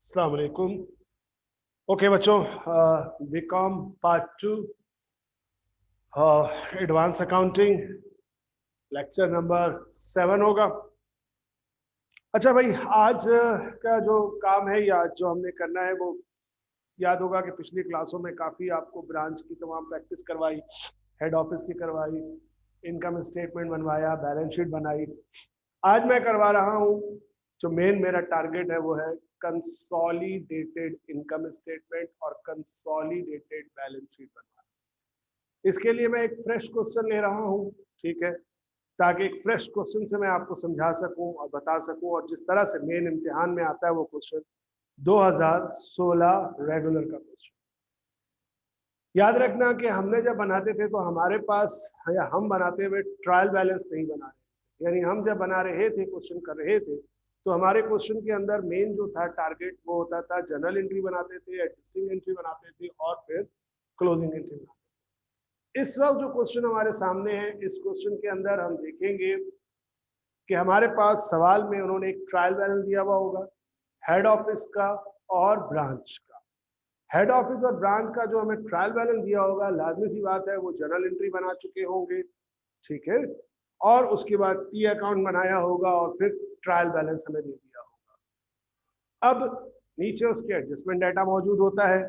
अस्सलाम वालेकुम। ओके बच्चों, BCom part 2 advance accounting lecture number 7 होगा। अच्छा भाई, आज का जो काम है या जो हमने करना है वो याद होगा कि पिछली क्लासों में काफ़ी आपको ब्रांच की तमाम प्रैक्टिस करवाई, हेड ऑफिस की करवाई, इनकम स्टेटमेंट बनवाया, बैलेंस शीट बनाई। आज मैं करवा रहा हूँ, जो मेन मेरा टारगेट है वो है कंसोलिडेटेड इनकम स्टेटमेंट और कंसोलिडेटेड बैलेंस शीट बनवाना। इसके लिए मैं एक फ्रेश क्वेश्चन ले रहा हूँ, ठीक है, ताकि एक फ्रेश क्वेश्चन से मैं आपको समझा सकूं और बता सकूं, और जिस तरह से मेन इम्तिहान में आता है वो क्वेश्चन 2016 रेगुलर का क्वेश्चन। याद रखना कि हमने जब बनाते थे तो हमारे पास, या हम बनाते हुए ट्रायल बैलेंस नहीं बना रहे, यानी हम जब बना रहे थे, क्वेश्चन कर रहे थे, तो हमारे क्वेश्चन के अंदर मेन जो था टारगेट वो होता था जनरल एंट्री बनाते थे, एडजस्टिंग एंट्री बनाते थे और फिर क्लोजिंग एंट्री बनाते थे। इस वक्त जो क्वेश्चन हमारे सामने है, इस क्वेश्चन के अंदर हम देखेंगे कि हमारे पास सवाल में उन्होंने एक ट्रायल बैलेंस दिया हुआ होगा, हेड ऑफिस का और ब्रांच का। हेड ऑफिस और ब्रांच का जो हमें ट्रायल बैलेंस दिया होगा, लाजमी सी बात है वो जनरल एंट्री बना चुके होंगे, ठीक है, और उसके बाद टी अकाउंट बनाया होगा और फिर ट्रायल बैलेंस हमें दे दिया होगा। अब नीचे उसके एडजस्टमेंट डाटा मौजूद होता है,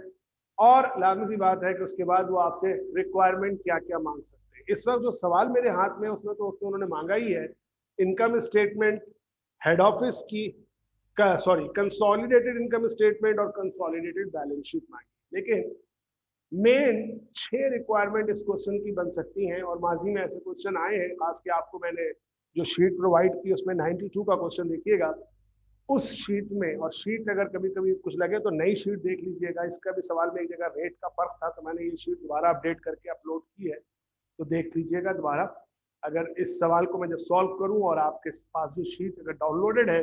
और लाजमी सी बात है कि उसके बाद वो आपसे रिक्वायरमेंट क्या क्या मांग सकते हैं। इस वक्त जो सवाल मेरे हाथ में उसमें तो उसमें उन्होंने मांगा ही है इनकम स्टेटमेंट, हेड ऑफिस की सॉरी कंसोलिडेटेड इनकम स्टेटमेंट और कंसोलिडेटेड बैलेंस शीट मांगी। लेकिन मेन 6 रिक्वायरमेंट इस क्वेश्चन की बन सकती हैं, और माजी में ऐसे क्वेश्चन आए हैं। खास के आपको मैंने जो शीट प्रोवाइड की उसमें 92 का क्वेश्चन देखिएगा, उस शीट में, और शीट अगर कभी कभी कुछ लगे तो नई शीट देख लीजिएगा। इसका भी सवाल में एक जगह रेट का फर्क था, तो मैंने ये शीट दोबारा अपडेट करके अपलोड की है, तो देख लीजिएगा दोबारा। अगर इस सवाल को मैं जब सॉल्व करूं और आपके पास जो शीट अगर डाउनलोडेड है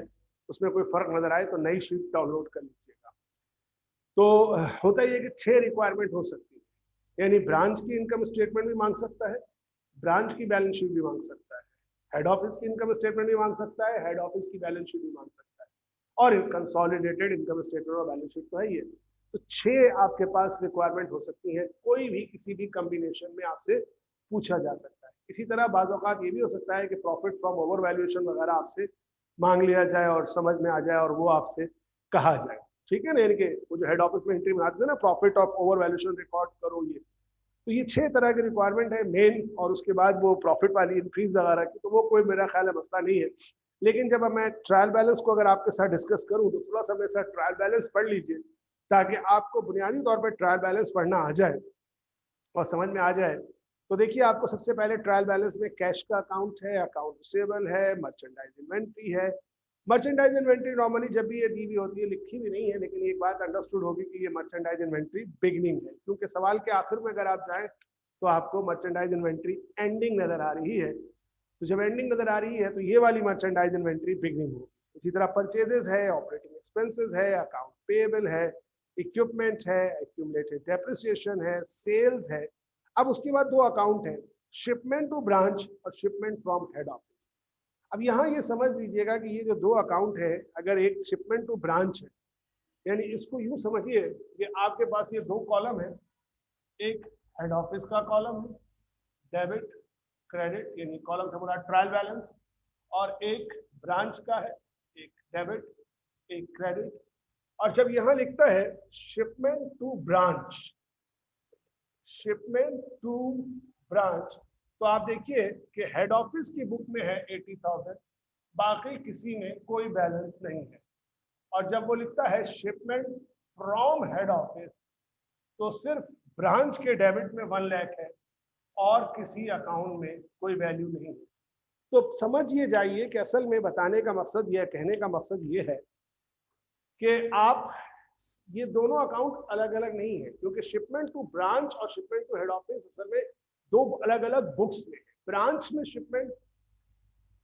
उसमें कोई फर्क नजर आए तो नई शीट डाउनलोड कर लीजिएगा। तो होता ही है कि 6 रिक्वायरमेंट हो सकती है, यानी ब्रांच की इनकम स्टेटमेंट भी मांग सकता है, ब्रांच की बैलेंस शीट भी मांग सकता है, हेड ऑफिस की इनकम स्टेटमेंट भी मांग सकता है, हेड ऑफिस की बैलेंस शीट भी मांग सकता है, और कंसोलिडेटेड इनकम स्टेटमेंट और बैलेंस शीट तो है ही है। तो 6 आपके पास रिक्वायरमेंट हो सकती है, कोई भी किसी भी कॉम्बिनेशन में आपसे पूछा जा सकता है। इसी तरह बाज़ औक़ात ये भी हो सकता है कि प्रॉफिट फ्रॉम ओवर वैल्यूएशन वगैरह आपसे मांग लिया जाए और समझ में आ जाए और वो आपसे कहा जाए, ठीक है ना। यानी कि वो जो हेड ऑफिस में एंट्री बनाते थे ना, profit of over valuation record करो, ये तो ये 6 तरह की रिक्वायरमेंट है मेन, और उसके बाद वो प्रॉफिट वाली इंक्रीज वगैरह की, तो वो कोई मेरा ख्याल है मसला नहीं है। लेकिन जब मैं ट्रायल बैलेंस को अगर आपके साथ डिस्कस करूं तो थोड़ा सा मेरे साथ ट्रायल बैलेंस पढ़ लीजिए, ताकि आपको बुनियादी तौर पर ट्रायल बैलेंस पढ़ना आ जाए और समझ में आ जाए। तो देखिए, आपको सबसे पहले ट्रायल बैलेंस में कैश का अकाउंट है, अकाउंट रिसीवेबल है, मर्चेंडाइज इन्वेंट्री है। मर्चेंडाइज इन्वेंट्री नॉर्मली जब भी ये दी हुई होती है, लिखी भी नहीं है, लेकिन एक बात अंडरस्टूड होगी कि ये मर्चेंडाइज इन्वेंट्री बिगनिंग है, क्योंकि सवाल के आखिर में अगर आप जाएं तो आपको मर्चेंडाइज इन्वेंट्री एंडिंग नजर आ रही है। तो जब एंडिंग नजर आ रही है तो ये वाली मर्चेंडाइज इन्वेंट्री बिगनिंग होगी। इसी तरह परचेजेस है, ऑपरेटिंग एक्सपेंसेस है, अकाउंट पेएबल है, इक्विपमेंट है, एक्यूमुलेटेड डेप्रिसिएशन है, सेल्स है। अब उसके बाद 2 अकाउंट है, शिपमेंट टू ब्रांच और शिपमेंट फ्रॉम हेड ऑफिस। अब यहाँ ये समझ लीजिएगा कि ये जो 2 अकाउंट है, अगर एक शिपमेंट टू ब्रांच है, यानी इसको यूं समझिए कि आपके पास ये 2 कॉलम है, एक हेड ऑफिस का कॉलम है, डेबिट क्रेडिट, यानी कॉलम से बोला ट्रायल बैलेंस, और एक ब्रांच का है, एक डेबिट एक क्रेडिट। और जब यहां लिखता है shipment to branch, shipment to branch, तो आप देखिए कि हेड ऑफिस की बुक में है 80,000, बाकी किसी में कोई बैलेंस नहीं है। और जब वो लिखता है शिपमेंट फ्रॉम हेड ऑफिस, तो सिर्फ ब्रांच के डेबिट में 1 लाख है और किसी अकाउंट में कोई वैल्यू नहीं है। तो समझिए जाइए कि असल में बताने का मकसद यह, कहने का मकसद ये है कि आप ये दोनों अकाउंट अलग अलग नहीं है, क्योंकि शिपमेंट टू ब्रांच और शिपमेंट टू हेड ऑफिस असल में 2 अलग अलग बुक्स में है। ब्रांच में शिपमेंट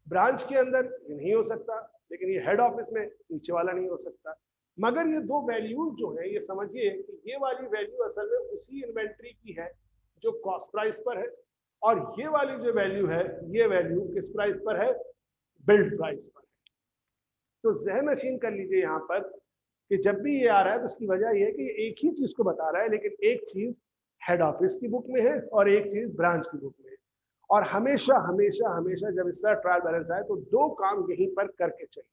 ब्रांच के अंदर ये नहीं हो सकता, लेकिन ये हेड ऑफिस में नीचे वाला नहीं हो सकता। मगर ये 2 वैल्यूज जो है, ये समझिए कि ये वाली वैल्यू असल में उसी इन्वेंट्री की है जो कॉस्ट प्राइस पर है, और ये वाली जो वैल्यू है, ये वैल्यू किस प्राइस पर है, बिल्ड प्राइस पर है। तो जहन नशीन कर लीजिए यहाँ पर कि जब भी ये आ रहा है तो उसकी वजह ये है कि एक ही चीज को बता रहा है, लेकिन एक चीज हेड ऑफिस की बुक में है और एक चीज ब्रांच की बुक में है। और हमेशा हमेशा हमेशा जब इस तरह ट्रायल बैलेंस आए तो दो काम यहीं पर करके चाहिए।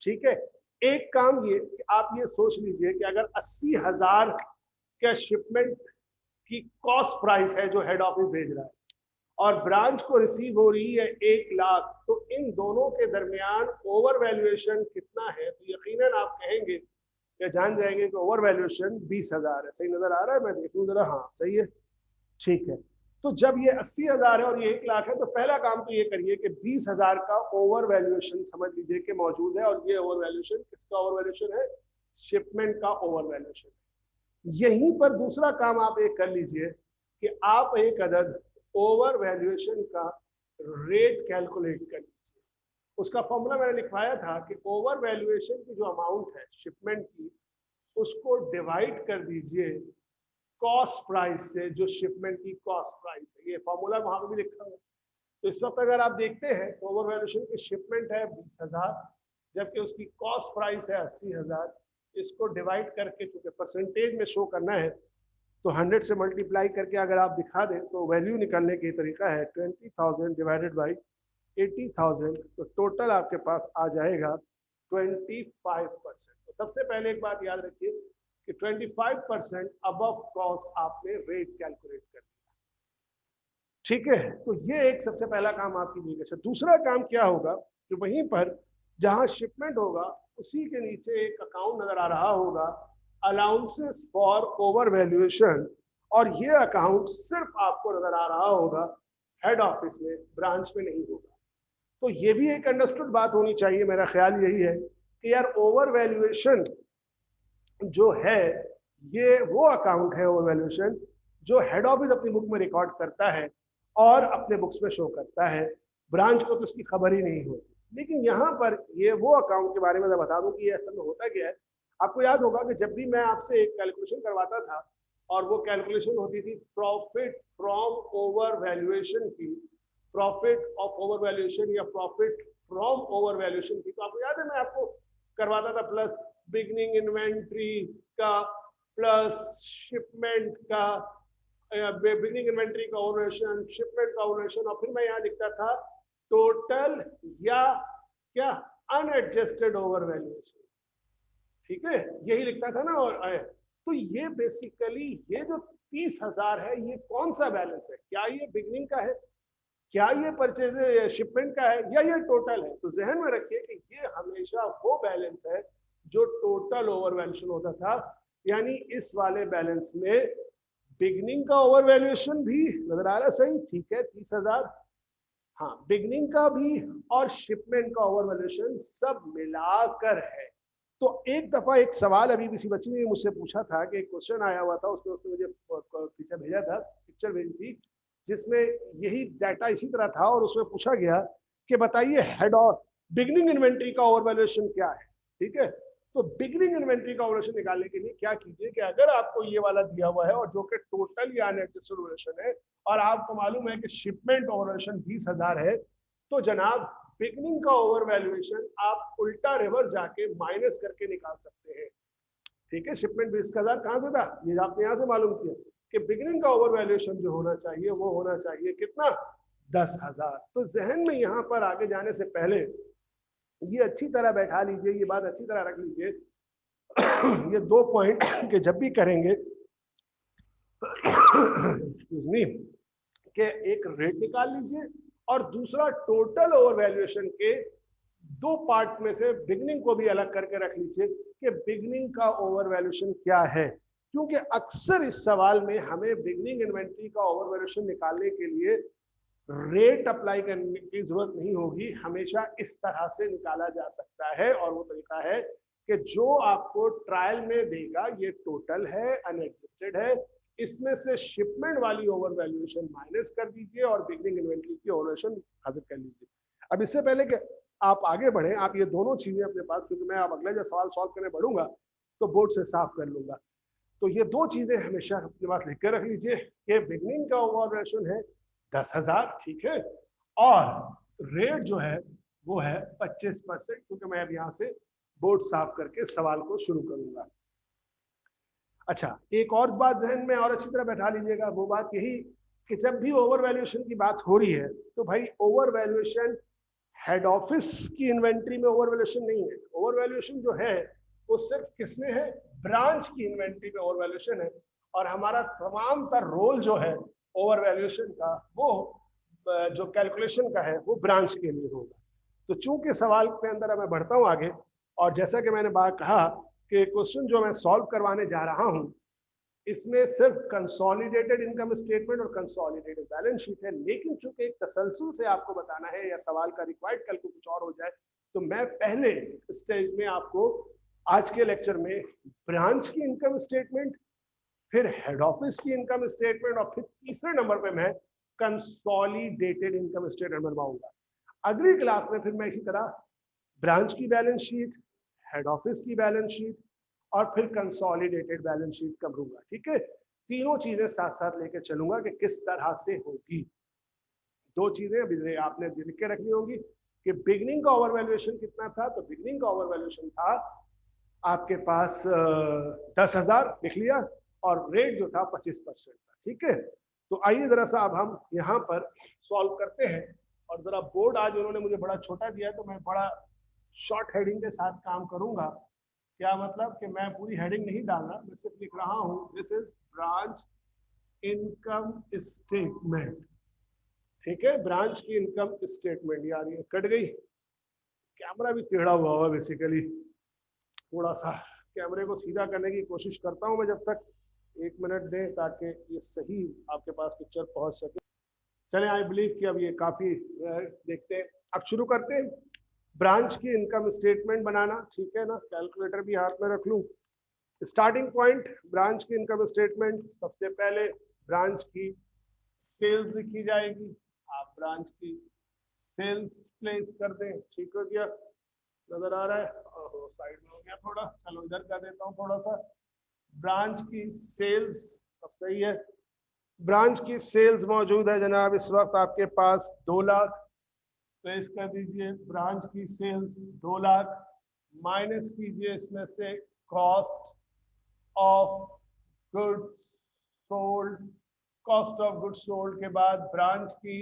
ठीक है, एक काम ये कि आप ये सोच लीजिए कि अगर 80,000 का शिपमेंट की कॉस्ट प्राइस है जो हेड ऑफिस भेज रहा है और ब्रांच को रिसीव हो रही है 1,00,000, तो इन दोनों के दरमियान ओवर वैल्यूएशन कितना है? तो यकीनन आप कहेंगे या जान जाएंगे कि ओवर वैल्यूएशन 20,000 है। सही नजर आ रहा है? मैं देखूं जरा, हाँ सही है, ठीक है। तो जब ये 80,000 है और ये 1,00,000 है, तो पहला काम तो ये करिए कि 20,000 का ओवर वैल्यूएशन समझ लीजिए कि मौजूद है। और ये ओवर वैल्यूएशन किसका ओवर वैल्यूएशन है? शिपमेंट का ओवर वैल्यूएशन। यहीं पर दूसरा काम आप एक कर लीजिए कि आप एक अदद ओवर वैल्यूएशन का रेट कैलकुलेट कर लीजिए। उसका फॉर्मूला मैंने लिखवाया था कि ओवर वैल्यूएशन की जो अमाउंट है शिपमेंट की, उसको डिवाइड कर दीजिए कॉस्ट प्राइस से, जो शिपमेंट की कॉस्ट प्राइस है। ये फॉर्मूला वहां पर भी लिखा हुआ है। तो इस वक्त अगर आप देखते हैं तो ओवर वैल्यूएशन की शिपमेंट है 20,000, जबकि उसकी कॉस्ट प्राइस है 80,000। इसको डिवाइड करके, चूंकि परसेंटेज में शो करना है, तो 100 से मल्टीप्लाई करके अगर आप दिखा दें तो वैल्यू निकालने की तरीका है 20,000 डिवाइडेड बाई 80,000, तो टोटल आपके पास आ जाएगा 25%। तो सबसे पहले एक बात याद रखिए कि 25% अबव कॉस्ट आपने रेट कैलकुलेट कर दिया। ठीक है, तो ये एक सबसे पहला काम आप कीजिएगा। अच्छा, दूसरा काम क्या होगा कि वहीं पर जहां शिपमेंट होगा उसी के नीचे एक अकाउंट नजर आ रहा होगा, अलाउंसेस फॉर ओवर वैल्यूएशन, और ये अकाउंट सिर्फ आपको नजर आ रहा होगा हेड ऑफिस में, ब्रांच में नहीं होगा। तो ये भी एक अंडरस्टूड बात होनी चाहिए। मेरा ख्याल यही है कि यार ओवर वैल्यूएशन जो है ये वो अकाउंट है, ओवर वैल्यूएशन, जो हेड ऑफिस अपनी बुक में रिकॉर्ड करता है और अपने बुक्स में शो करता है, ब्रांच को तो उसकी खबर ही नहीं होती। लेकिन यहाँ पर ये वो अकाउंट के बारे में मैं बता दूं कि ये असल में होता क्या है। आपको याद होगा कि जब भी मैं आपसे एक कैलकुलेशन करवाता था और वो कैलकुलेशन होती थी प्रॉफिट फ्रॉम ओवर वैल्यूएशन की, प्रॉफिट ऑफ ओवर वैल्यूएशन या प्रॉफिट फ्रॉम ओवर वैल्यूएशन की, तो आपको याद है मैं आपको करवाता था प्लस बिगनिंग इन्वेंट्री का, प्लस शिपमेंट का, बिगनिंग इन्वेंट्री का ओवरवैल्यूएशन, शिपमेंट का ओवरवैल्यूएशन, और फिर मैं यहाँ लिखता था टोटल या क्या अनएडजस्टेड ओवर वैल्यूएशन। ठीक है, यही लिखता था ना। और तो ये बेसिकली ये जो 30,000 है, ये कौन सा बैलेंस है? क्या ये बिगनिंग का है, क्या ये परचेज शिपमेंट का है, या ये टोटल है? तो जहन में रखिए कि ये हमेशा वो बैलेंस है जो टोटल ओवर वैल्यूएशन होता था। यानी इस वाले बैलेंस में बिगनिंग का ओवर वैल्यूएशन भी नजर आ रहा है, सही, ठीक है, 30,000, हाँ, बिगनिंग का भी और शिपमेंट का ओवर वैल्यूएशन सब मिलाकर है। तो एक दफा एक सवाल अभी किसी बच्चे ने मुझसे पूछा था कि एक क्वेश्चन आया हुआ था, उसने मुझे पीछे भेजा था, पिक्चर भेजी थी, जिसमें यही डाटा इसी तरह था, और उसमें पूछा गया कि बताइए हेड और बिगनिंग इन्वेंट्री का ओवर वैल्यूएशन क्या है। ठीक है, तो बिगनिंग इन्वेंट्री का ओवरवैल्यूएशन निकालने के लिए क्या कीजिए कि अगर आपको ये वाला दिया हुआ है और जो कि टोटल या अनएडजस्टेड ओवरवैल्यूएशन है, और आपको मालूम है कि शिपमेंट ओवरवैल्यूएशन 20,000 है, तो जनाब बिगनिंग का ओवर वैल्यूएशन आप उल्टा रिवर्स जाके माइनस करके निकाल सकते हैं। ठीक है, शिपमेंट 20,000 कहां से था, ये आपने यहां से मालूम किया कि बिगनिंग का ओवर वैल्यूएशन जो होना चाहिए वो होना चाहिए कितना, 10,000। तो जहन में यहां पर आगे जाने से पहले ये अच्छी तरह बैठा लीजिए, ये बात अच्छी तरह रख लीजिए ये दो पॉइंट के जब भी करेंगे कि एक रेट निकाल लीजिए और दूसरा टोटल ओवर वैल्यूएशन के दो पार्ट में से बिगनिंग को भी अलग करके रख लीजिए कि बिगनिंग का ओवर वैल्यूएशन क्या है। क्योंकि अक्सर इस सवाल में हमें बिगनिंग इन्वेंट्री का ओवर वैल्यूएशन निकालने के लिए रेट अप्लाई करने की जरूरत नहीं होगी, हमेशा इस तरह से निकाला जा सकता है। और वो तरीका है कि जो आपको ट्रायल में देगा ये टोटल है, अनएडजस्टेड है, इसमें से शिपमेंट वाली ओवर वैल्यूएशन माइनस कर दीजिए और बिगनिंग इन्वेंट्री की ओवर वैल्यूएशन हाजिर कर लीजिए। अब इससे पहले कि आप आगे बढ़े, आप ये दोनों चीजें अपने पास, क्योंकि मैं अब अगला जब सवाल सॉल्व करने बढ़ूंगा तो बोर्ड से साफ कर लूंगा, तो ये दो चीजें हमेशा अपने पास लिख कर रख लीजिए कि बिगनिंग का ओवर वैल्यूएशन है 10,000, ठीक है, और रेट जो है वो है 25%, क्योंकि मैं अब यहाँ से बोर्ड साफ करके सवाल को शुरू करूंगा। अच्छा, एक और बात जहन में और अच्छी तरह बैठा लीजिएगा, वो बात यही कि जब भी ओवर वैल्यूएशन की बात हो रही है तो भाई ओवर वैल्यूएशन हेड ऑफिस की इन्वेंट्री में ओवर वैल्यूएशन नहीं है। ओवर वैल्यूएशन जो है वो सिर्फ किसमें है, ब्रांच की इन्वेंट्री में ओवर वैल्यूएशन है। और हमारा तमाम का रोल जो है ओवर वैल्यूएशन का, वो जो कैलकुलेशन का है वो ब्रांच के लिए होगा। तो चूंकि सवाल के अंदर मैं बढ़ता हूं आगे, और जैसा कि मैंने बात कहा कि क्वेश्चन जो मैं सॉल्व करवाने जा रहा हूं इसमें सिर्फ कंसोलिडेटेड इनकम स्टेटमेंट और कंसोलिडेटेड बैलेंस शीट है, लेकिन चूंकि एक तसलसल से आपको बताना है या सवाल का रिक्वायर्ड कल को कुछ और हो जाए, तो मैं पहले स्टेज में आपको आज के लेक्चर में ब्रांच की इनकम स्टेटमेंट, फिर हेड ऑफिस की इनकम स्टेटमेंट, और फिर तीसरे नंबर पे मैं कंसोलिडेटेड इनकम स्टेटमेंट बनवाऊंगा। अगली क्लास में फिर मैं इसी तरह ब्रांच की बैलेंस शीट, हेड ऑफिस की बैलेंस शीट और फिर कंसोलिडेटेड बैलेंस शीट करूंगा। ठीक है, तीनों चीजें साथ साथ लेके चलूंगा कि किस तरह से होगी। दो चीजें अभी आपने लिख के रखनी होगी कि बिगनिंग का ओवर वैल्यूएशन कितना था। तो बिगनिंग का ओवर वैल्यूएशन था आपके पास 10,000 लिख लिया, और रेट जो था 25% था। ठीक है, तो आइए जरा सा अब हम यहाँ पर सॉल्व करते हैं। और जरा बोर्ड आज उन्होंने मुझे बड़ा छोटा दिया है, तो मैं बड़ा शॉर्ट हेडिंग के साथ काम करूंगा। क्या मतलब कि मैं पूरी हेडिंग नहीं डालना, मैं सिर्फ लिख रहा हूं this is branch income statement. ठीक है, ब्रांच की इनकम स्टेटमेंट। यार ये कट गई, कैमरा भी टेढ़ा हुआ हुआ बेसिकली, थोड़ा सा कैमरे को सीधा करने की कोशिश करता हूं मैं जब तक। 1 मिनट दें ताकि ये सही आपके पास पिक्चर पहुंच सके। चलें, आई बिलीव कि अब ये काफी देखते हैं। अब शुरू करते हैं ब्रांच की इनकम स्टेटमेंट बनाना। ठीक है ना, कैलकुलेटर भी हाथ में रख लूं। स्टार्टिंग पॉइंट ब्रांच की इनकम स्टेटमेंट, सबसे पहले ब्रांच की सेल्स लिखी जाएगी। आप ब्रांच की सेल्स प्लेस कर दें। ठीक हो गया, नजर आ रहा है? साइड में हो गया थोड़ा, चलो इधर कर देता हूँ थोड़ा सा। ब्रांच की सेल्स अब सही है। ब्रांच की सेल्स मौजूद है जनाब इस वक्त आपके पास 2 लाख। प्लेस कर दीजिए ब्रांच की सेल्स 2 लाख, माइनस कीजिए इसमें से cost of goods sold. Cost of goods sold के बाद ब्रांच की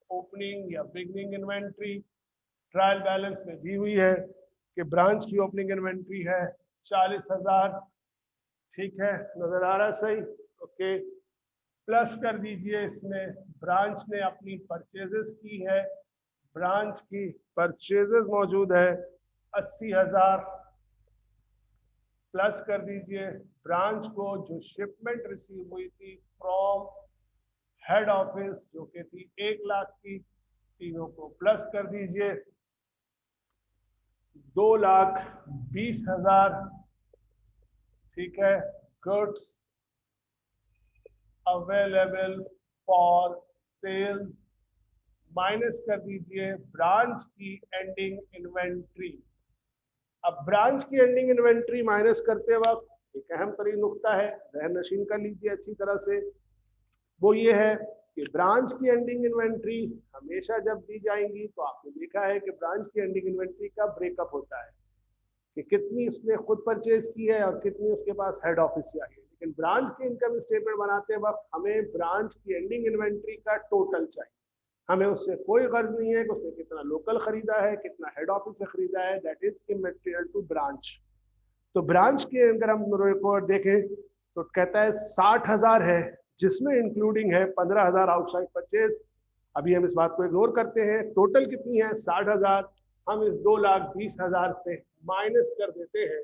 ओपनिंग या बिगनिंग इन्वेंट्री ट्रायल बैलेंस में दी हुई है कि ब्रांच की ओपनिंग इन्वेंट्री है 40,000। ठीक है, नजर आ रहा है सही? ओके, प्लस कर दीजिए इसमें ब्रांच ने अपनी परचेजेस की है। ब्रांच की परचेजेस मौजूद है 80,000। प्लस कर दीजिए ब्रांच को जो शिपमेंट रिसीव हुई थी फ्रॉम हेड ऑफिस जो कि थी 1 लाख की, तीनों को प्लस कर दीजिए 2,20,000। ठीक है, goods available for sales, minus कर दीजिए ब्रांच की एंडिंग इन्वेंट्री। अब ब्रांच की एंडिंग इन्वेंट्री माइनस करते वक्त एक अहम तरीन नुकता है, जहन नशीन कर लीजिए अच्छी तरह से। वो ये है कि ब्रांच की एंडिंग इन्वेंट्री हमेशा जब दी जाएंगी तो आपने देखा है कि ब्रांच की एंडिंग इन्वेंट्री का ब्रेकअप होता है कि कितनी उसने खुद परचेज की है और कितनी उसके पास हेड ऑफिस से आई है। लेकिन ब्रांच की इनकम स्टेटमेंट बनाते वक्त हमें ब्रांच की एंडिंग इन्वेंट्री का टोटल चाहिए। हमें उससे कोई गर्ज नहीं है कि उसने कितना लोकल खरीदा है, कितना हेड ऑफिस से खरीदा है, that is immaterial to branch. तो ब्रांच के अगर हम रिकॉर्ड देखें तो कहता है 60,000 है, जिसमें इंक्लूडिंग है 15,000 आउटसाइड परचेज। अभी हम इस बात को इग्नोर करते हैं, टोटल कितनी है 60,000। हम इस 2,20,000 से माइनस कर देते हैं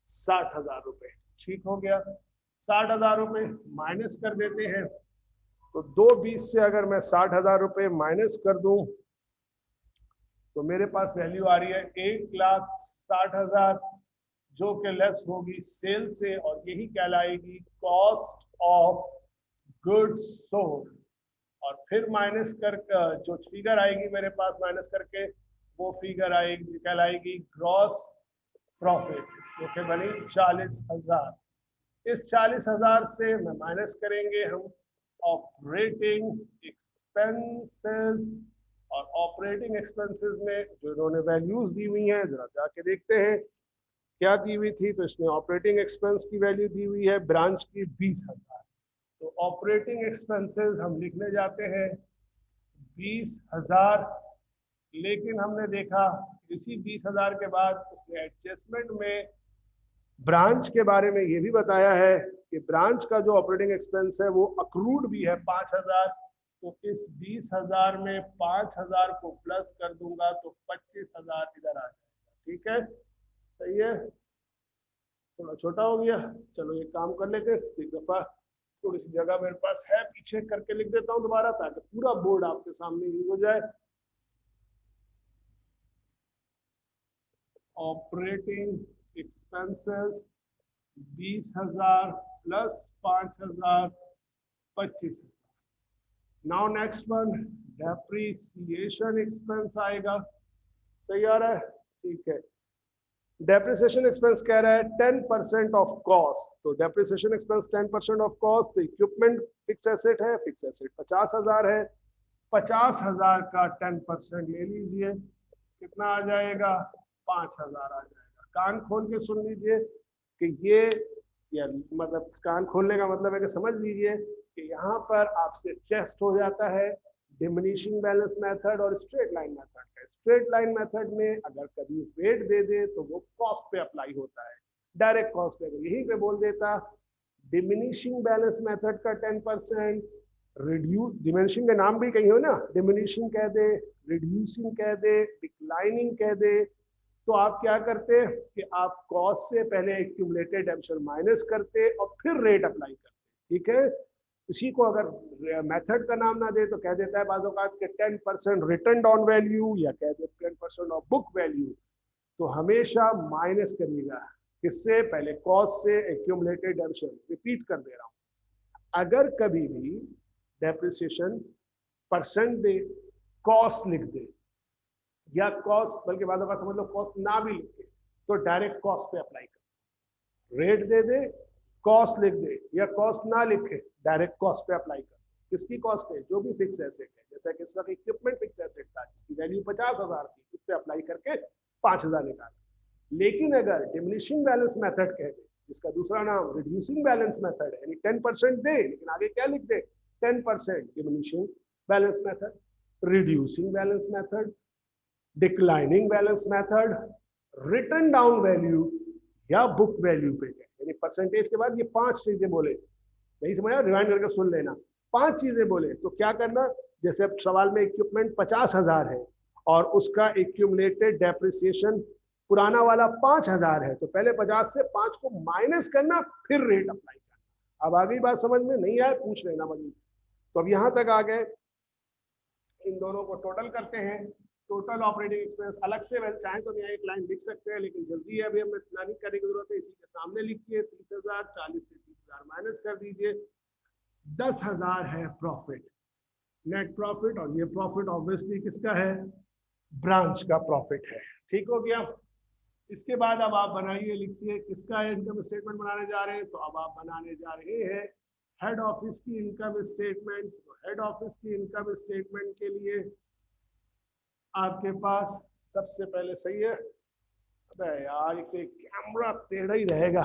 60,000 रुपए। ठीक हो गया, 60,000 रुपए माइनस कर देते हैं। तो 2,20 से अगर मैं 60,000 रुपए माइनस कर दूं तो मेरे पास वैल्यू आ रही है 1,60,000, जो कि लेस होगी सेल से, और यही कहलाएगी कॉस्ट ऑफ गुड्स सोल्ड। और फिर माइनस कर जो फिगर आएगी मेरे पास माइनस करके, वो फिगर आएगी कहलाएगी ग्रॉस प्रॉफिट, जो कि बनी 40,000। इस 40,000 से मैं माइनस करेंगे हम ऑपरेटिंग एक्सपेंसेस, और ऑपरेटिंग एक्सपेंसेस में जो इन्होंने वैल्यूज दी हुई हैं जरा जाके देखते हैं। क्या दी हुई थी, तो इसने ऑपरेटिंग एक्सपेंस की वैल्यू दी हुई है ब्रांच की 20,000। तो ऑपरेटिंग एक्सपेंसेस हम लिखने जाते हैं 20,000, लेकिन हमने देखा इसी 20,000 के बाद उसने एडजस्टमेंट में ब्रांच के बारे में ये भी बताया है कि ब्रांच का जो ऑपरेटिंग एक्सपेंस है वो अक्रूड भी है 5,000। तो इस 20,000 में 5,000 को प्लस कर दूंगा तो 25,000 इधर आ जाएगा। ठीक है, सही है, थोड़ा छोटा हो गया। चलो एक काम कर लेते हैं, एक दफा थोड़ी सी जगह मेरे पास है पीछे करके लिख देता हूँ दोबारा, ताकि पूरा बोर्ड आपके सामने ही हो जाए। Operating expenses 20,000 plus 5,000, 25,000। Now next one, depreciation expense आएगा। सही आ रहा है, ठीक है। डेप्रिसिएशन एक्सपेंस कह रहा है 10% ऑफ कॉस्ट। तो डेप्रिसिएशन एक्सपेंस 10% ऑफ कॉस्ट, तो इक्विपमेंट फिक्स एसेट है, फिक्स एसेट 50,000 है, 50,000 का 10% ले लीजिए, कितना आ जाएगा, 5,000 आ जाएगा। कान खोल के सुन लीजिए कि ये, या मतलब कान खोलने का मतलब है कि समझ लीजिए कि यहाँ पर आपसे टेस्ट हो जाता है डिमिनिशिंग बैलेंस मेथड और स्ट्रेट लाइन मेथड का। स्ट्रेट लाइन मेथड में अगर कभी वेट दे दे तो वो कॉस्ट पे अप्लाई होता है, डायरेक्ट कॉस्ट पे। अगर यहीं पे बोल देता डिमिनिशिंग बैलेंस मेथड का 10%, रिड्यूस, डिमिनिशिंग का नाम भी कहीं हो ना, डिमिनिशिंग कह दे, रिड्यूसिंग कह दे, डिक्लाइनिंग कह दे, तो आप क्या करते कि आप कॉस्ट से पहले एक्यूमुलेटेड डेप्शन माइनस करते और फिर रेट अप्लाई करते। ठीक है, इसी को अगर मेथड का नाम ना दे तो कह देता है बाज़ औक़ात के 10% रिटर्न ऑन वैल्यू, या कह दे 10% ऑफ बुक वैल्यू। तो हमेशा माइनस करिएगा, किससे, पहले कॉस्ट से एक्यूमुलेटेड डेप्शन। रिपीट कर दे रहा हूं, अगर कभी भी डेप्रिसिएशन परसेंट दे, कॉस्ट लिख दे, या कॉस्ट, बल्कि बाज़ औक़ात समझ लो कॉस्ट ना भी लिखे तो डायरेक्ट कॉस्ट पे अप्लाई कर, रेट दे दे, कॉस्ट लिख दे, या कॉस्ट ना लिखे डायरेक्ट कॉस्ट पे अप्लाई कर। किसकी कॉस्ट पे, जो भी फिक्स एसेट है, जैसा कि इस वक्त इक्विपमेंट फिक्स एसेट था जिसकी वैल्यू 50,000 थी, उस पे अप्लाई करके 5,000 निकाला। लेकिन अगर डिमिनिशिंग बैलेंस मेथड कह दे, जिसका दूसरा नाम रिड्यूसिंग बैलेंस मेथड है, यानी 10% दे लेकिन आगे क्या लिख दे, 10% diminishing balance method, reducing balance method, declining balance method, return down value, या बुक वैल्यू पे, यानी परसेंटेज के बाद ये 5 चीजें बोले। नहीं समझा, रिवाइंड करके सुन लेना। 5 चीजें बोले तो क्या करना, जैसे अब सवाल में इक्विपमेंट 50,000 है और उसका एक्यूमुलेटेड डेप्रिसिएशन पुराना वाला 5,000 है, तो पहले 50 से 5 को माइनस करना, फिर रेट अप्लाई करना। अब आगे बात समझ में नहीं आए पूछ लेना मजीद। तो अब यहां तक आ गए, इन दोनों को टोटल करते हैं। टोटल ऑपरेटिंग एक्सपेंस अलग से वैसे चाहे तो यहाँ एक लाइन लिख सकते हैं, लेकिन जल्दी है अभी हमें इतना नहीं करने की जरूरत है, इसी के सामने लिखिए 30,000, 40 से 30,000 माइनस कर दीजिए, 10,000 है प्रॉफिट, नेट प्रॉफिट। और ये प्रॉफिट ऑब्वियसली किसका है, ब्रांच का प्रॉफिट है। ठीक हो गया। इसके बाद अब आप बनाइए, लिखिए किसका इनकम स्टेटमेंट बनाने जा रहे हैं, तो अब आप बनाने जा रहे हैं हेड ऑफिस की इनकम स्टेटमेंट। हेड ऑफिस की इनकम स्टेटमेंट के लिए आपके पास सबसे पहले, सही है, अबे यार कैमरा टेढ़ा ही रहेगा।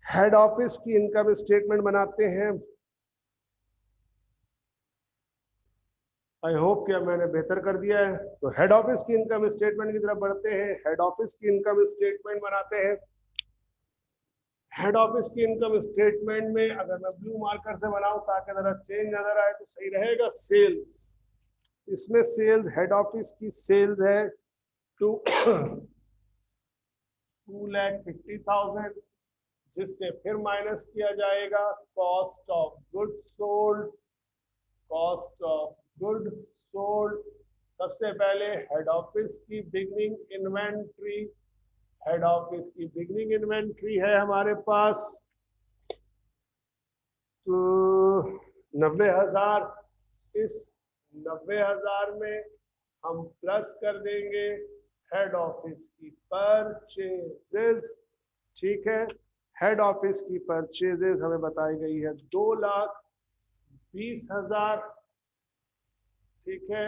हेड ऑफिस की इनकम स्टेटमेंट बनाते हैं। आई होप कि मैंने बेहतर कर दिया है। तो हेड ऑफिस की इनकम स्टेटमेंट की तरफ बढ़ते हैं। हेड ऑफिस की इनकम स्टेटमेंट बनाते हैं। हेड ऑफिस की इनकम स्टेटमेंट में अगर मैं ब्लू मार्कर से बनाऊं ताकि जरा चेंज नजर आए तो सही रहेगा। सेल्स, इसमें सेल्स, हेड ऑफिस की सेल्स है 2,50,000, जिससे फिर माइनस किया जाएगा cost of good sold. Cost of good sold, सबसे पहले हेड ऑफिस की बिगनिंग इन्वेंट्री। हेड ऑफिस की बिगनिंग इन्वेंट्री है हमारे पास तो 90,000। इस 90,000 में हम प्लस कर देंगे हेड ऑफिस की परचेजेस। ठीक है, हेड ऑफिस की परचेजेस हमें बताई गई है 2,20,000। ठीक है,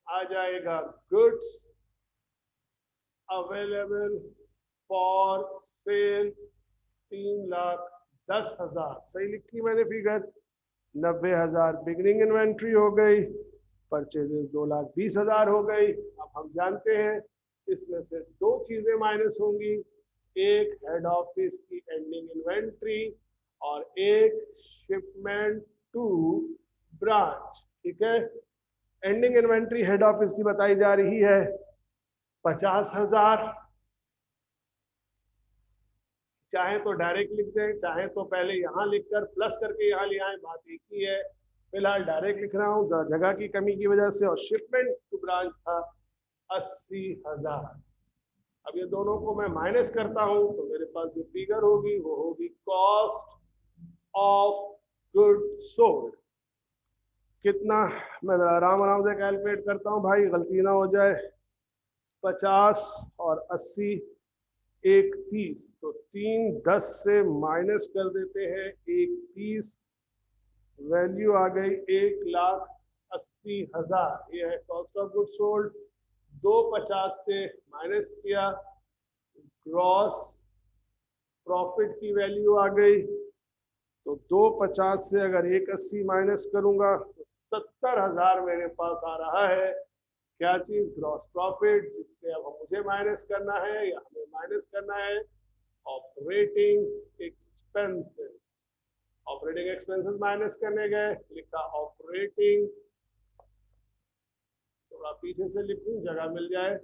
आ जाएगा गुड्स अवेलेबल फॉर सेल 3,10,000, सही लिखी मैंने फिगर। 90,000 बिगनिंग इन्वेंट्री हो गई, परचेजेस 2,20,000 हो गई। अब हम जानते हैं इसमें से दो चीजें माइनस होंगी, एक हेड ऑफिस की एंडिंग इन्वेंट्री और एक शिपमेंट टू ब्रांच। ठीक है, एंडिंग इन्वेंट्री हेड ऑफिस की बताई जा रही है 50,000। चाहे तो डायरेक्ट लिख दें, चाहे तो पहले यहाँ लिखकर प्लस करके यहाँ ले आए, बात एक ही है। फिलहाल डायरेक्ट लिख रहा हूँ जगह की कमी की वजह से। और शिपमेंट टू ब्रांच था 80,000। अब ये दोनों को मैं माइनस करता हूँ तो मेरे पास जो फिगर होगी वो होगी कॉस्ट ऑफ गुड सोल्ड। कितना, मैं आराम आराम से कैलकुलेट करता हूँ भाई, गलती ना हो जाए। 50 और 80 एक 30, तो 3 10 से माइनस कर देते हैं 1 30, वैल्यू आ गई 1,80,000। ये है कॉस्ट ऑफ गुड सोल्ड। 250 से माइनस किया, ग्रॉस प्रॉफिट की वैल्यू आ गई। तो 250 से अगर 180 माइनस करूंगा तो 70,000 मेरे पास आ रहा है। क्या चीज? ग्रॉस प्रॉफिट, जिससे अब मुझे माइनस करना है या हमें माइनस करना है operating expenses. Operating expenses minus करने गए, लिखा ऑपरेटिंग, थोड़ा पीछे से लिखूं जगह मिल जाए,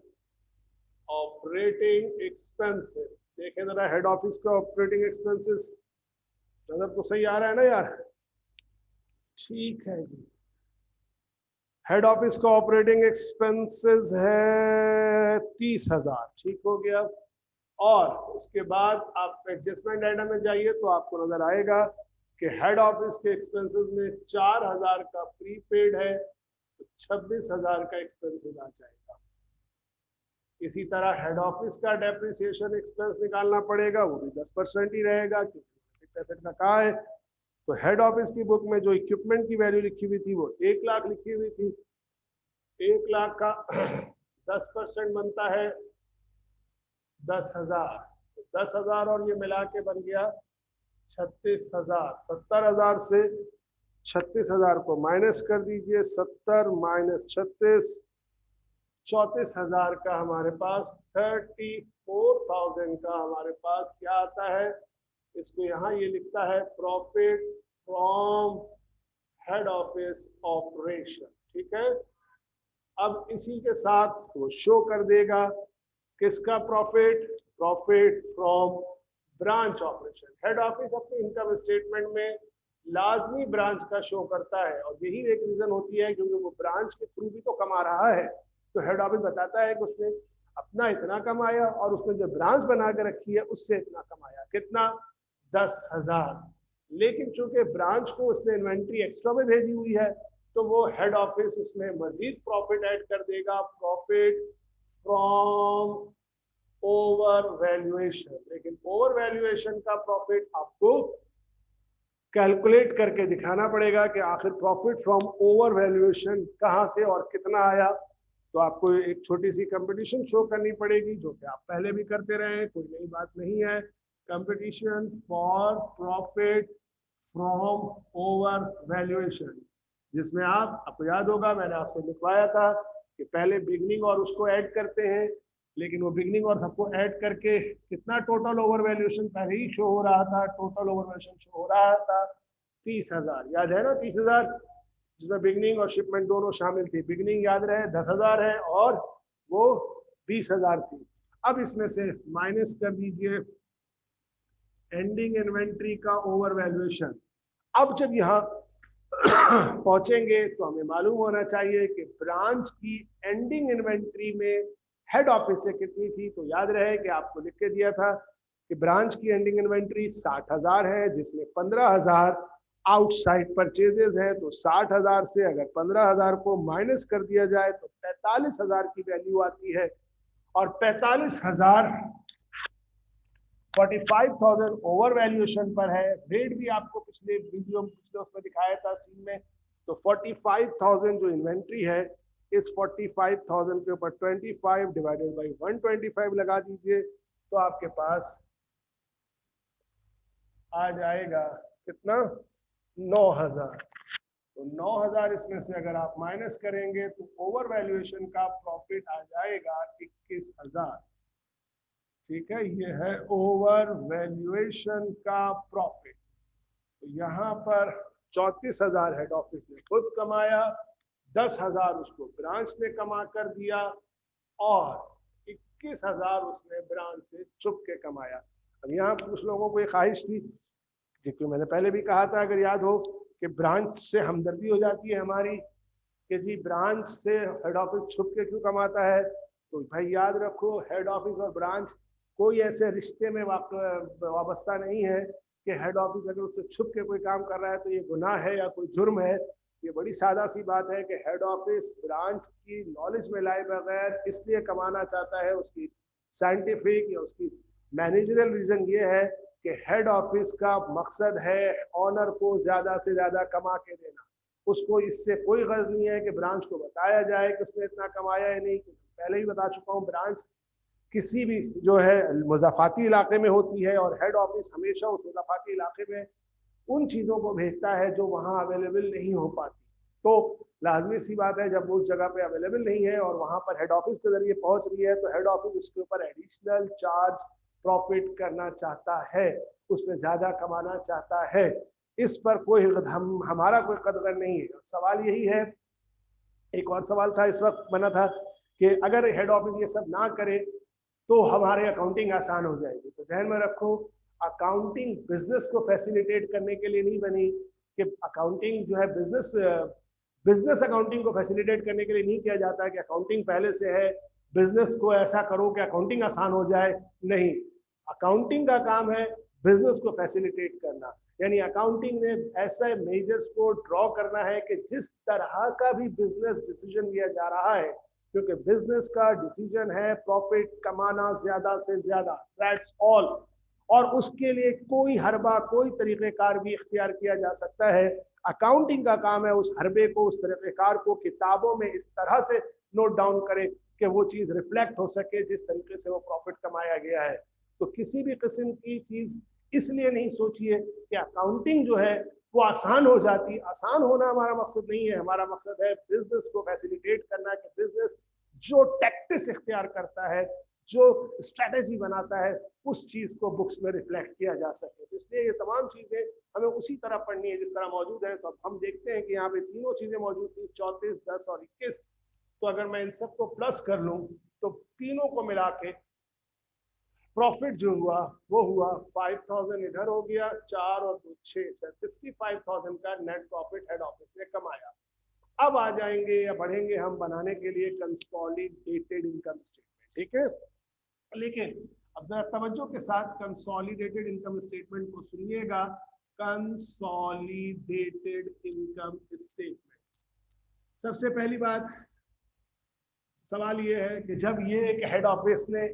ऑपरेटिंग एक्सपेंसेस। देखें जरा हेड ऑफिस का ऑपरेटिंग एक्सपेंसेस, नजर तो सही आ रहा है ना यार? ठीक है जी, हेड ऑफिस का ऑपरेटिंग एक्सपेंसेस है 30,000। ठीक हो गया। और उसके बाद आप एडजस्टमेंट आइटम में जाइए तो आपको नजर आएगा कि हेड ऑफिस के एक्सपेंसेस में 4,000 का प्रीपेड है, तो 26,000 का एक्सपेंसेस आ जाएगा। इसी तरह हेड ऑफिस का डेप्रिसिएशन एक्सपेंस निकालना पड़ेगा, वो भी 10% ही रहेगा क्योंकि फिक्स एसेट का कहा है। तो हेड ऑफिस की बुक में जो इक्विपमेंट की वैल्यू लिखी हुई थी वो 1 लाख लिखी हुई थी। 1 लाख का 10% बनता है 10,000। 10,000 और ये मिला के बन गया 36,000। 70,000 से 36,000 को माइनस कर दीजिए, 70 माइनस 36, 34,000 का हमारे पास, 34,000 का हमारे पास क्या आता है? इसको यहाँ ये लिखता है profit from head office operation. ठीक है, अब इसी के साथ वो शो कर देगा किसका profit? Profit from branch operation. Head office अपने इनकम स्टेटमेंट में लाजमी ब्रांच का शो करता है, और यही एक रीजन होती है क्योंकि वो ब्रांच के थ्रू भी तो कमा रहा है। तो हेड ऑफिस बताता है कि उसने अपना इतना कमाया और उसने जो ब्रांच बना के रखी है उससे इतना कमाया। कितना? 10,000। लेकिन चूंकि ब्रांच को उसने इन्वेंट्री एक्स्ट्रा में भेजी हुई है तो वो हेड ऑफिस उसमें मजीद प्रॉफिट ऐड कर देगा, प्रॉफिट फ्रॉम ओवर वैल्यूएशन। लेकिन ओवर वैल्यूएशन का प्रॉफिट आपको कैलकुलेट करके दिखाना पड़ेगा कि आखिर प्रॉफिट फ्रॉम ओवर वैल्यूएशन कहाँ से और कितना आया। तो आपको एक छोटी सी कंपटीशन शो करनी पड़ेगी, जो कि आप पहले भी करते रहे हैं, कोई नई बात नहीं है। Competition for profit from over valuation, जिसमें आपको याद होगा मैंने आपसे लिखवाया था कि पहले बिगनिंग और उसको ऐड करते हैं, लेकिन वो बिगनिंग और सबको ऐड करके कितना टोटल ओवर वैल्यूएशन पहले ही शो हो रहा था, टोटल ओवर वैल्यूएशन शो हो रहा था 30,000। याद है ना 30,000, जिसमें बिगनिंग और शिपमेंट दोनों शामिल थी। बिगनिंग याद रहे 10,000 है और वो 20,000 थी। अब इसमें से माइनस कर दीजिए एंडिंग इन्वेंट्री का ओवर वैल्यूएशन। अब जब यहाँ पहुंचेंगे तो हमें मालूम होना चाहिए कि ब्रांच की एंडिंग इन्वेंट्री में हेड ऑफिस से कितनी थी। तो याद रहे कि आपको लिख के दिया था कि ब्रांच की एंडिंग इन्वेंट्री 60,000 है, जिसमें 15,000 आउटसाइड परचेजेस है। तो 60,000 से अगर 15,000 को माइनस कर दिया जाए तो 45,000 की वैल्यू आती है। और 45,000 45,000 ओवर वैल्यूएशन पर है। रेट भी आपको पिछले वीडियो में पिछले उसमें दिखाया था सीन में। तो 45,000 जो इन्वेंट्री है, इस 45,000 के ऊपर 25 डिवाइडेड बाई 125 लगा दीजिए। तो आपके पास आ जाएगा कितना, 9,000। तो 9,000 इसमें से अगर आप माइनस करेंगे तो ओवर वैल्यूएशन का प्रॉफिट आ जाएगा 21,000। ठीक है, ये है ओवर वैल्यूएशन का प्रॉफिट। तो यहाँ पर 34,000 हेड ऑफिस ने खुद कमाया, 10,000 उसको ब्रांच ने कमा कर दिया और 21,000 उसने ब्रांच से छुप के कमाया। अब यहाँ कुछ लोगों को ये ख्वाहिश थी, जिसको मैंने पहले भी कहा था, अगर याद हो, कि ब्रांच से हमदर्दी हो जाती है हमारी कि जी ब्रांच से हेड ऑफिस छुप के क्यों कमाता है। तो भाई याद रखो, हेड ऑफिस और ब्रांच कोई ऐसे रिश्ते में वाबस्ता नहीं है कि हेड ऑफिस अगर उससे छुप के कोई काम कर रहा है तो ये गुनाह है या कोई जुर्म है। ये बड़ी सादा सी बात है कि हेड ऑफिस ब्रांच की नॉलेज में लाए बगैर इसलिए कमाना चाहता है, उसकी साइंटिफिक या उसकी मैनेजरल रीजन ये है कि हेड ऑफिस का मकसद है ऑनर को ज्यादा से ज्यादा कमा के देना। उसको इससे कोई गर्ज नहीं है कि ब्रांच को बताया जाए कि उसने इतना कमाया है नहीं। पहले ही बता चुका हूँ, ब्रांच किसी भी जो है मुज़ाफाती इलाके में होती है और हेड ऑफिस हमेशा उस मुज़ाफाती इलाके में उन चीज़ों को भेजता है जो वहाँ अवेलेबल नहीं हो पाती। तो लाजमी सी बात है, जब उस जगह पे अवेलेबल नहीं है और वहाँ पर हेड ऑफिस के जरिए पहुंच रही है तो हेड ऑफिस उसके ऊपर एडिशनल चार्ज प्रॉफिट करना चाहता है, उसमें ज्यादा कमाना चाहता है। इस पर कोई हमारा कोई कदर नहीं है। सवाल यही है, एक और सवाल था इस वक्त बना था कि अगर हेड ऑफिस ये सब ना करे तो हमारे अकाउंटिंग आसान हो जाएगी। तो जहन में रखो, अकाउंटिंग बिजनेस को फैसिलिटेट करने के लिए नहीं बनी कि अकाउंटिंग जो है बिजनेस अकाउंटिंग को फैसिलिटेट करने के लिए नहीं किया जाता है कि अकाउंटिंग पहले से है, बिजनेस को ऐसा करो कि अकाउंटिंग आसान हो जाए। नहीं, अकाउंटिंग का काम है बिजनेस को फैसिलिटेट करना। यानी अकाउंटिंग ने ऐसे मेजर्स को ड्रॉ करना है कि जिस तरह का भी बिजनेस डिसीजन लिया जा रहा है, क्योंकि बिजनेस का डिसीजन है प्रॉफिट कमाना ज्यादा से ज्यादा, दैट्स ऑल। और उसके लिए कोई हरबा कोई तरीक़ेकार भी इख्तियार किया जा सकता है। अकाउंटिंग का काम है उस हरबे को, उस तरीक़ेकार को किताबों में इस तरह से नोट डाउन करे कि वो चीज़ रिफ्लेक्ट हो सके जिस तरीके से वो प्रॉफिट कमाया गया है। तो किसी भी किस्म की चीज़ इसलिए नहीं सोचिए कि अकाउंटिंग जो है वो आसान हो जाती। आसान होना हमारा मकसद नहीं है, हमारा मकसद है बिजनेस को फैसिलिटेट करना, कि बिजनेस जो टैक्टिस इख्तियार करता है, जो स्ट्रेटेजी बनाता है, उस चीज को बुक्स में रिफ्लेक्ट किया जा सके। तो इसलिए ये तमाम चीजें हमें उसी तरह पढ़नी है जिस तरह मौजूद है। तो अब हम देखते हैं कि यहाँ पे तीनों चीजें मौजूद थी, 34, 10 और 21। तो अगर मैं इन सबको प्लस कर लूं तो तीनों को मिला के प्रॉफिट जो हुआ वो हुआ 5,000 इधर हो गया, 4 और 2 6, 65,000 का नेट प्रॉफिट हेड ऑफिस ने कमाया। अब आ जाएंगे या बढ़ेंगे हम बनाने के लिए कंसोलिडेटेड इनकम स्टेटमेंट। ठीक है, लेकिन अब जरा तवज्जो के साथ कंसोलिडेटेड इनकम स्टेटमेंट को सुनिएगा। कंसोलिडेटेड इनकम स्टेटमेंट, सबसे पहली बात सवाल ये है कि जब ये एक हेड ऑफिस ने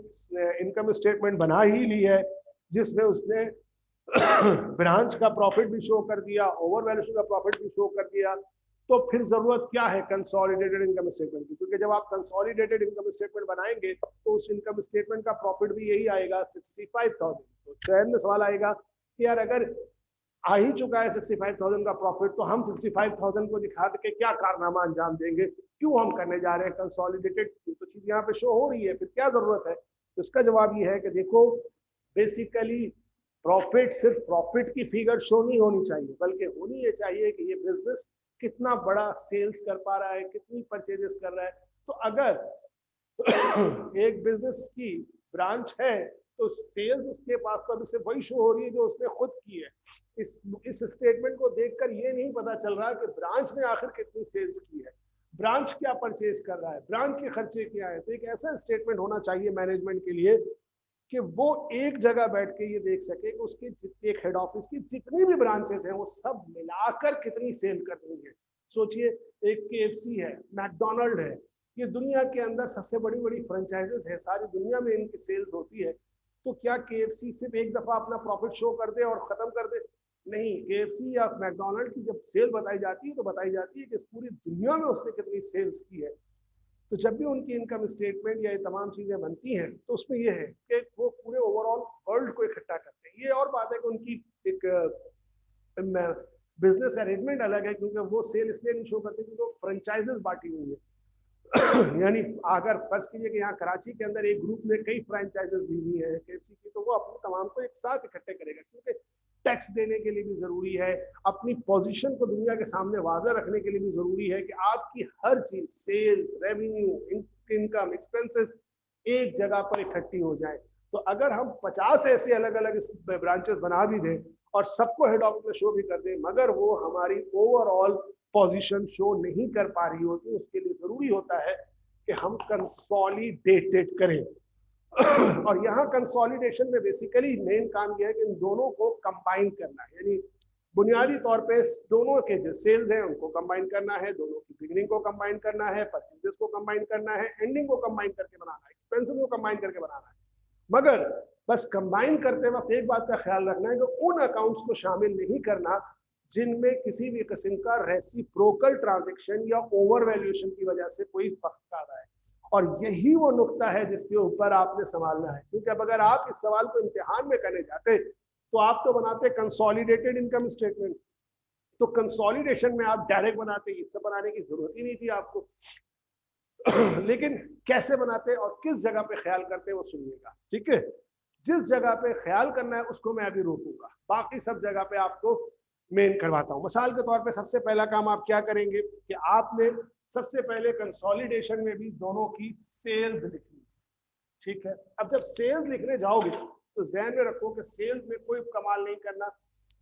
इनकम स्टेटमेंट बना ही ली है जिसमें उसने ब्रांच का प्रॉफिट भी शो कर दिया, ओवर वैल्यूएशन का प्रॉफिट भी शो कर दिया, तो फिर जरूरत क्या है कंसोलिडेटेड इनकम स्टेटमेंट की। क्योंकि जब आप कंसोलिडेटेड इनकम स्टेटमेंट बनाएंगे तो उस इनकम स्टेटमेंट का प्रॉफिट भी यही आएगा 65,000। तो शहर में सवाल आएगा कि यार अगर आ ही चुका है 65,000 का प्रॉफिट तो हम 65,000 को दिखा के क्या कारनामा अंजाम देंगे, क्यों हम करने जा रहे हैं कंसोलिडेटेड। तो चीज यहाँ पे शो हो रही है, फिर क्या जरूरत है। तो इसका जवाब ये है कि देखो, बेसिकली प्रॉफिट सिर्फ प्रॉफिट की फिगर शो नहीं होनी चाहिए, बल्कि होनी ये चाहिए कि ये बिजनेस कितना बड़ा सेल्स कर पा रहा है, कितनी परचेजेस कर रहा है। तो अगर एक बिजनेस की ब्रांच है तो सेल्स उसके पास तो अभी से वही शो हो रही है जो उसने खुद की है। इस स्टेटमेंट को देखकर ये नहीं पता चल रहा कि ब्रांच ने आखिर कितनी सेल्स की है, ब्रांच क्या परचेज कर रहा है, ब्रांच के खर्चे क्या है। तो एक ऐसा स्टेटमेंट होना चाहिए मैनेजमेंट के लिए कि वो एक जगह बैठ के ये देख सके कि उसके एक हेड ऑफिस की जितनी भी ब्रांचेस हैं वो सब मिलाकर कितनी सेल कर रही है। सोचिए, एक KFC है, मैकडोनल्ड है, ये दुनिया के अंदर सबसे बड़ी बड़ी फ्रेंचाइजेस है, सारी दुनिया में इनकी सेल्स होती है। तो क्या KFC सिर्फ एक दफा अपना प्रॉफिट शो कर दे और खत्म कर दे? नहीं, KFC या मैकडोनल्ड की जब सेल बताई जाती है तो बताई जाती है कि इस पूरी दुनिया में उसने कितनी सेल्स की है। तो जब भी उनकी इनकम स्टेटमेंट या ये तमाम चीजें बनती हैं तो उसमें ये है कि वो पूरे ओवरऑल वर्ल्ड को इकट्ठा करते हैं। ये और बात है कि उनकी एक बिजनेस अरेंजमेंट अलग है, क्योंकि वो सेल इसलिए नहीं शो करते क्योंकि वो फ्रेंचाइजेस बांटी हुई है। यानी अगर फर्ज कीजिए कि यहाँ कराची के अंदर एक ग्रुप ने कई फ्रेंचाइजेस दी हुई है केएफसी की, तो वो अपने तमाम को एक साथ इकट्ठे करेगा, क्योंकि टैक्स देने के लिए भी जरूरी है, अपनी पोजीशन को दुनिया के सामने वाज़ा रखने के लिए भी जरूरी है कि आपकी हर चीज सेल्स, रेवेन्यू, इनकम, एक्सपेंसेस एक जगह पर इकट्ठी हो जाए। तो अगर हम 50 ऐसे अलग अलग ब्रांचेस बना भी दें और सबको हेड ऑफिस में शो भी कर दें, मगर वो हमारी ओवरऑल पोजीशन शो नहीं कर पा रही होती, उसके लिए जरूरी होता है कि हम कंसोलिडेटेड करें। और यहाँ कंसोलिडेशन में बेसिकली मेन काम यह है कि इन दोनों को कंबाइन करना है, यानी बुनियादी तौर पे दोनों के जो सेल्स हैं उनको कंबाइन करना है, दोनों की बिगनिंग को कंबाइन करना है, परचेजेस को कंबाइन करना है, एंडिंग को कंबाइन करके बनाना है, एक्सपेंसेस को कंबाइन करके बनाना है। मगर बस कंबाइन करते वक्त एक बात का ख्याल रखना है कि उन अकाउंट्स को शामिल नहीं करना जिनमें किसी भी किस्म का रेसिप्रोकल ट्रांजैक्शन या ओवर वैल्यूएशन की वजह से कोई फर्क आ रहा है। और यही वो नुक्ता है जिसके ऊपर आपने संभालना है, क्योंकि अब अगर आप इस सवाल को इम्तिहान में करने जाते तो आप तो बनाते कंसोलिडेटेड इनकम स्टेटमेंट, तो कंसोलिडेशन में आप डायरेक्ट बनाते, ये सब बनाने की जरूरत ही नहीं थी आपको। लेकिन कैसे बनाते और किस जगह पे ख्याल करते वो सुनिएगा, ठीक है। जिस जगह पे ख्याल करना है उसको मैं अभी रोकूंगा, बाकी सब जगह पे आपको मेन करवाता हूं। मिसाल के तौर पे सबसे पहला काम आप क्या करेंगे कि आपने सबसे पहले कंसोलिडेशन में भी दोनों की सेल्स लिखनी, ठीक है। अब जब सेल्स लिखने जाओगे तो ध्यान में रखो कि सेल्स में कोई कमाल नहीं करना,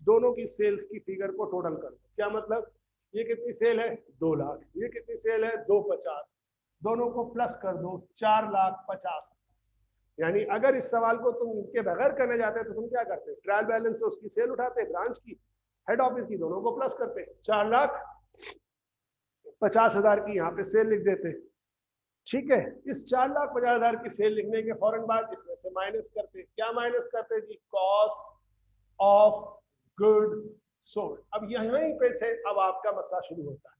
दोनों की सेल्स की फिगर को टोटल कर दो। क्या मतलब, ये कितनी सेल है 2 लाख, ये कितनी सेल है 250, दोनों को प्लस कर दो 4,50,000। यानी अगर इस सवाल को तुम इनके बगैर करने जाते तो तुम क्या करते, ट्रायल बैलेंस से उसकी सेल उठाते, ब्रांच की, हेड ऑफिस की, दोनों को प्लस करते, 4,50,000 की यहाँ पे सेल लिख देते, ठीक है। इस 4,50,000 की सेल लिखने के फौरन बाद इसमें से माइनस करते, क्या माइनस करते जी, कॉस्ट ऑफ गुड सोल्ड। अब यहीं पे से अब आपका मसला शुरू होता है।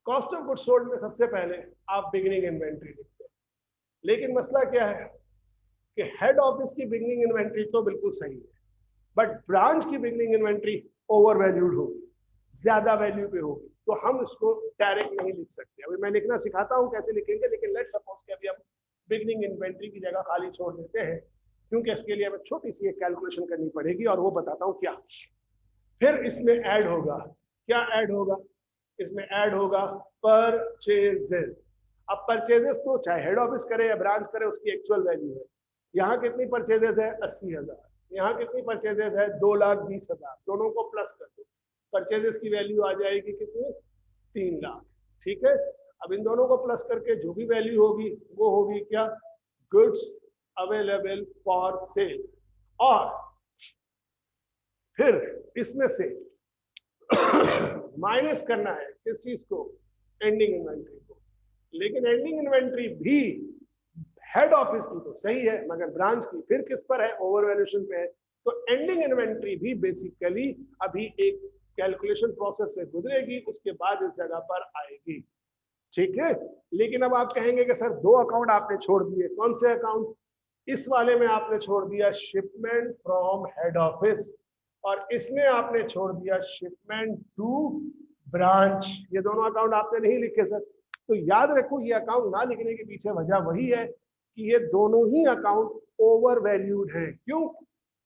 कॉस्ट ऑफ गुड सोल्ड में सबसे पहले आप बिगिनिंग इन्वेंट्री लिखते हैं, लेकिन मसला क्या है कि हेड ऑफिस की बिगिनिंग इन्वेंट्री तो बिल्कुल सही है, बट ब्रांच की बिगिनिंग इन्वेंट्री ओवर वैल्यूड होगी, ज्यादा वैल्यू पे होगी, तो हम इसको डायरेक्ट नहीं लिख सकते। अभी मैं लिखना सिखाता हूं कैसे लिखेंगे, लेकिन लेट्स सपोज कि अभी हम बिगिनिंग इन्वेंट्री की जगह खाली छोड़ देते हैं, क्योंकि इसके लिए हमें छोटी सी एक कैलकुलेशन करनी पड़ेगी और वो बताता हूं क्या। फिर इसमें ऐड होगा, क्या ऐड होगा, इसमें ऐड होगा परचेजेस। अब परचेजेस तो चाहे हेड ऑफिस करे या ब्रांच करे उसकी एक्चुअल वैल्यू है। यहाँ कितनी परचेजेस है 80,000, यहाँ कितनी परचेजेस है 2,20,000, दोनों को प्लस कर दो, परचेजेस की वैल्यू आ जाएगी कितनी 3 लाख, ठीक है। अब इन दोनों को प्लस करके जो भी वैल्यू होगी वो होगी क्या, गुड्स अवेलेबल फॉर सेल। और फिर इसमें से माइनस करना है किस चीज को, एंडिंग इन्वेंट्री को। लेकिन एंडिंग इन्वेंट्री भी हेड ऑफिस की तो सही है, मगर ब्रांच की फिर किस पर है, ओवर वैल्यूएशन पे है। तो एंडिंग इन्वेंट्री भी बेसिकली अभी एक कैलकुलेशन प्रोसेस से गुजरेगी, उसके बाद इस जगह पर आएगी, ठीक है। लेकिन अब आप कहेंगे कि सर 2 अकाउंट आपने छोड़ दिए, कौन से अकाउंट, इस वाले में आपने छोड़ दिया शिपमेंट फ्रॉम हेड ऑफिस और इसमें आपने छोड़ दिया शिपमेंट टू ब्रांच। ये दोनों अकाउंट आपने नहीं लिखे सर, तो याद रखो ये अकाउंट ना लिखने के पीछे वजह वही है कि ये दोनों ही अकाउंट ओवर वैल्यूड है। क्यों,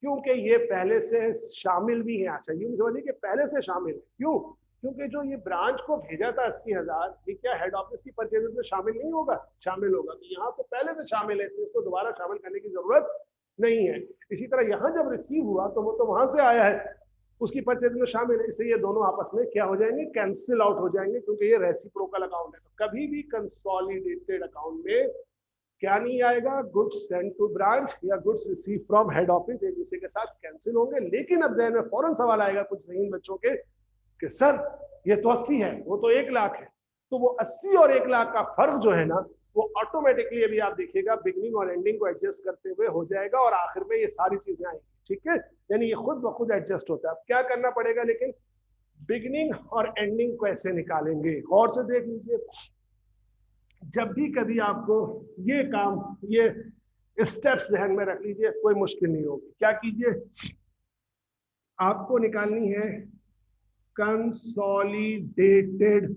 क्योंकि ये पहले से शामिल भी है। अच्छा ये समझिए कि पहले से शामिल है, क्यों, क्योंकि जो ये ब्रांच को भेजा था 80,000, ये क्या हेड ऑफिस की परचेजेस में शामिल नहीं होगा, शामिल होगा। तो यहाँ तो पहले से शामिल है, इसलिए इसको दोबारा शामिल करने की जरूरत नहीं है। इसी तरह यहाँ जब रिसीव हुआ तो वो तो वहां से आया है, उसकी परचेज में शामिल है, इसलिए ये दोनों आपस में क्या हो जाएंगे, कैंसिल आउट हो जाएंगे, क्योंकि ये रेसिप्रोकल अकाउंट है। तो कभी भी कंसोलिडेटेड अकाउंट में क्या नहीं आएगा, गुड्स सेंड टू ब्रांच या goods receive from head office एक दूसरे के साथ कैंसिल होंगे। लेकिन अब जहन में फौरन सवाल आएगा कुछ ज़हीन बच्चों के कि सर ये तो 80 है, वो तो 1 लाख है, तो वो 80 और 1 लाख का फर्क जो है ना वो ऑटोमेटिकली अभी आप देखिएगा बिगनिंग और एंडिंग को एडजस्ट करते हुए हो जाएगा और आखिर में ये सारी चीजें आएंगी, ठीक है। यानी ये खुद ब खुद एडजस्ट होता है। अब क्या करना पड़ेगा, लेकिन बिगनिंग और एंडिंग को ऐसे निकालेंगे, और से देख लीजिए। जब भी कभी आपको ये काम, ये स्टेप्स ध्यान में रख लीजिए, कोई मुश्किल नहीं होगी। क्या कीजिए, आपको निकालनी है कंसोलिडेटेड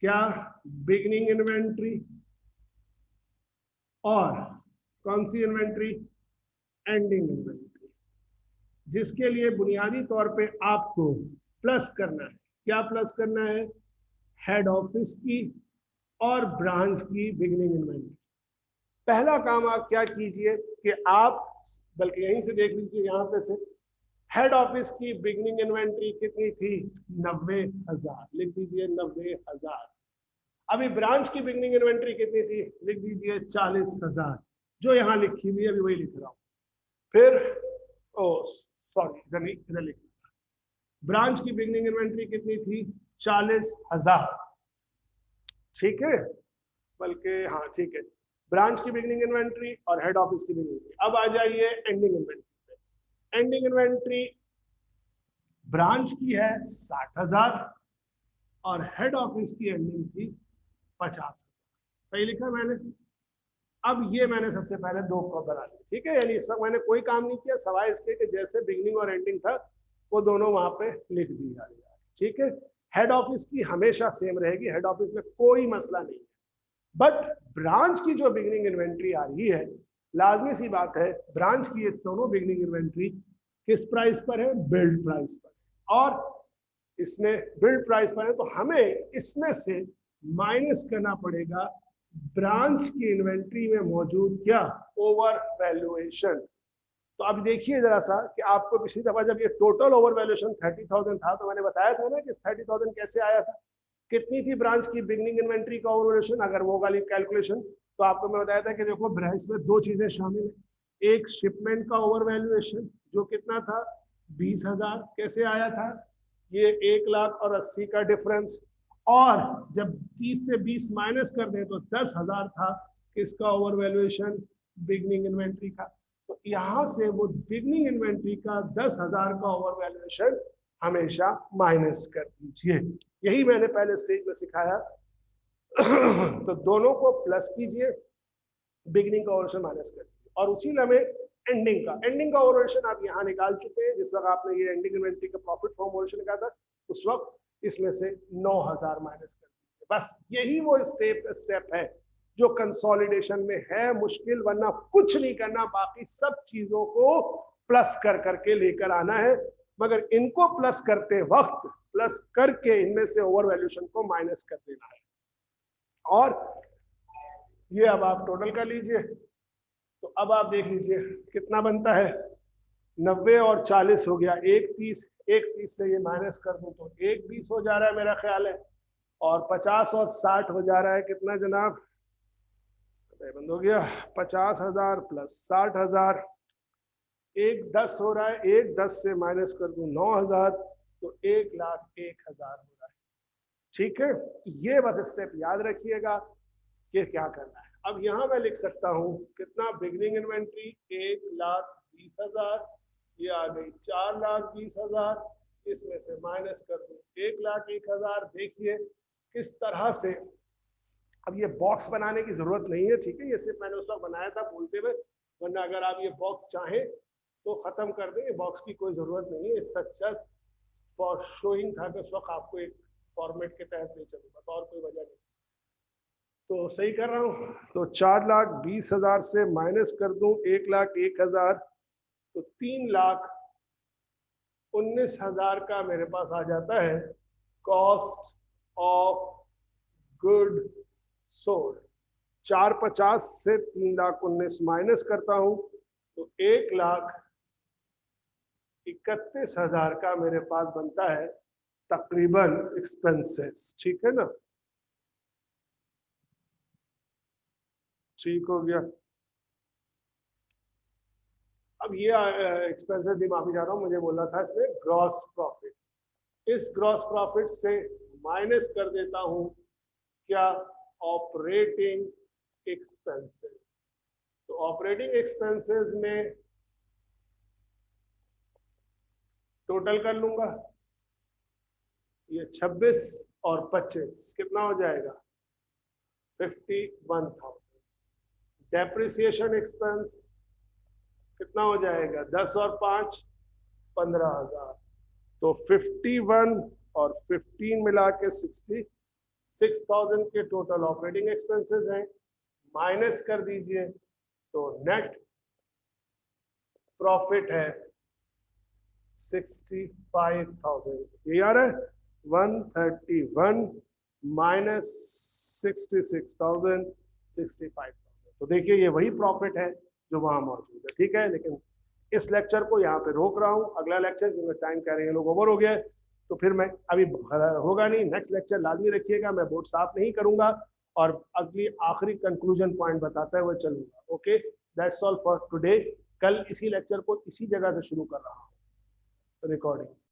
क्या, बिगनिंग इन्वेंट्री, और कौन सी इन्वेंट्री, एंडिंग इन्वेंट्री, जिसके लिए बुनियादी तौर पे आपको प्लस करना है। क्या प्लस करना है, हेड ऑफिस की और ब्रांच की बिगनिंग इन्वेंट्री। पहला काम आप क्या कीजिए कि आप, बल्कि यहीं से देख लीजिए, यहां पे से हेड ऑफिस की बिगनिंग इन्वेंट्री कितनी थी, 90,000, लिख दीजिए 90,000। अभी ब्रांच की बिगनिंग इन्वेंट्री कितनी थी, लिख दीजिए 40,000, जो यहां लिखी हुई है अभी वही लिख रहा हूं। फिर ओ सॉरी, इधर नहीं, इधर लिख, ब्रांच की बिगनिंग इन्वेंट्री कितनी थी, 40,000, ठीक है, बल्कि हाँ ठीक है, ब्रांच की बिगनिंग इन्वेंट्री और हेड ऑफिस की बिगनिंग इन्वेंट्री। अब आ जाइए एंडिंग इन्वेंट्री पे। एंडिंग इन्वेंट्री ब्रांच की है 60,000 और हेड ऑफिस की एंडिंग थी 50,000। सही लिखा मैंने। अब ये मैंने सबसे पहले दो को बना लिया, ठीक है, यानी इस वक्त मैंने कोई काम नहीं किया, सवाए इसके कि जैसे बिगनिंग और एंडिंग था वो दोनों वहां पे लिख दिया गया, ठीक है। हेड ऑफिस की हमेशा सेम रहेगी, हेड ऑफिस में कोई मसला नहीं है, बट ब्रांच की जो बिगनिंग इन्वेंट्री आ रही है, लाजमी सी बात है, ब्रांच की ये दोनों बिगनिंग इन्वेंट्री किस प्राइस पर है, बिल्ड प्राइस पर, और इसमें बिल्ड प्राइस पर है, तो हमें इसमें से माइनस करना पड़ेगा ब्रांच की इन्वेंट्री में मौजूद क्या, ओवर वैल्यूएशन। तो अब देखिए जरा सा कि आपको पिछली दफा जब ये टोटल ओवर वैल्यूएशन 30,000 था, तो मैंने बताया था ना कि 30,000 कैसे आया था, कितनी थी ब्रांच की बिगनिंग इन्वेंट्री का ओवर वैल्यूएशन, अगर वो वाली कैलकुलेशन, तो आपको मैं बताया था कि देखो ब्रांच में दो चीजें शामिल है, एक शिपमेंट का ओवर वैल्यूएशन जो कितना था 20,000, कैसे आया था, ये 1,80,000 का डिफरेंस, और जब 30 से 20 माइनस कर दें तो 10,000 था किसका ओवर वैल्यूएशन, बिगनिंग इन्वेंट्री का। तो यहां से वो बिगनिंग इन्वेंट्री का 10,000 का ओवर वैल्यूएशन हमेशा माइनस कर दीजिए। यही मैंने पहले स्टेज में सिखाया। तो दोनों को प्लस कीजिए, बिगनिंग का ओवरवेशन माइनस कर दीजिए, और उसी लम्हे एंडिंग का ओवरवेशन आप यहाँ निकाल चुके हैं। जिस वक्त आपने ये एंडिंग इन्वेंट्री का प्रॉफिट फ्रॉम ओवरवेशन निकाला था, उस वक्त इसमें से 9,000 माइनस कर दीजिए। बस यही वो स्टेप है जो कंसोलिडेशन में है मुश्किल, वरना कुछ नहीं करना, बाकी सब चीजों को प्लस कर करके लेकर आना है, मगर इनको प्लस करते वक्त प्लस करके इनमें से ओवर वैल्यूएशन को माइनस कर देना है। और ये अब आप टोटल कर लीजिए, तो अब आप देख लीजिए कितना बनता है, 90 और 40 हो गया 130, 130 से ये माइनस कर दूं तो 120 हो जा रहा है मेरा ख्याल है, और 50 और 60 हो जा रहा है कितना जनाब, बंद हो गया, 50,000 प्लस 60,000, 110 हो रहा है, 110 से माइनस कर दूं 9,000, तो 1,01,000 हो रहा है, ठीक है। तो ये बस स्टेप याद रखिएगा कि क्या करना है। अब यहां मैं लिख सकता हूं कितना, बिगनिंग इन्वेंट्री 1,20,000, ये आ गई 4,20,000, इसमें से माइनस कर दूं 1,01,000। देखिए किस तरह से, अब ये बॉक्स बनाने की जरूरत नहीं है, ठीक है, ये सिर्फ मैंने उस वक्त बनाया था बोलते हुए, वरना अगर आप ये बॉक्स चाहें तो खत्म कर दें, बॉक्स की कोई जरूरत नहीं है, सच फॉर शोइंग था कि उस वक्त आपको एक फॉर्मेट के तहत नहीं चलूँ, बस और कोई वजह नहीं। तो सही कर रहा हूँ, तो 4,20,000 से माइनस कर दूं 1,01,000, तो 3,19,000 का मेरे पास आ जाता है कॉस्ट ऑफ गुड सोल्ड। 450 से 3,19,000 माइनस करता हूं तो 1,31,000 का मेरे पास बनता है तकरीबन एक्सपेंसेस, ठीक है ना, ठीक हो गया। अब ये एक्सपेंसेस भी माफी जा रहा हूँ, मुझे बोलना था इसमें ग्रॉस प्रॉफिट, इस ग्रॉस प्रॉफिट से माइनस कर देता हूं क्या, ऑपरेटिंग एक्सपेंसेस। तो ऑपरेटिंग एक्सपेंसेस में टोटल कर लूंगा, ये 26 और 25 कितना हो जाएगा, 51,000। डेप्रिसिएशन एक्सपेंस कितना हो जाएगा, 10 और 5 15,000। तो 51 और 15 मिला के 66,000 के टोटल ऑपरेटिंग एक्सपेंसेस हैं, माइनस कर दीजिए तो नेट प्रॉफिट है 65,000। ये आ रहा है 131 माइनस 66,000 65,000। तो देखिए ये वही प्रॉफिट है जो वहां मौजूद है, ठीक है। लेकिन इस लेक्चर को यहाँ पे रोक रहा हूँ, अगला लेक्चर क्योंकि टाइम कह रहे हैं लोग ओवर हो गया है, तो फिर मैं अभी होगा नहीं, नेक्स्ट लेक्चर लाजमी रखिएगा, मैं बोर्ड साफ नहीं करूंगा और अगली आखिरी कंक्लूजन पॉइंट बताते हुए चलूंगा। Okay, that's all for today. कल इसी लेक्चर को इसी जगह से शुरू कर रहा हूँ रिकॉर्डिंग।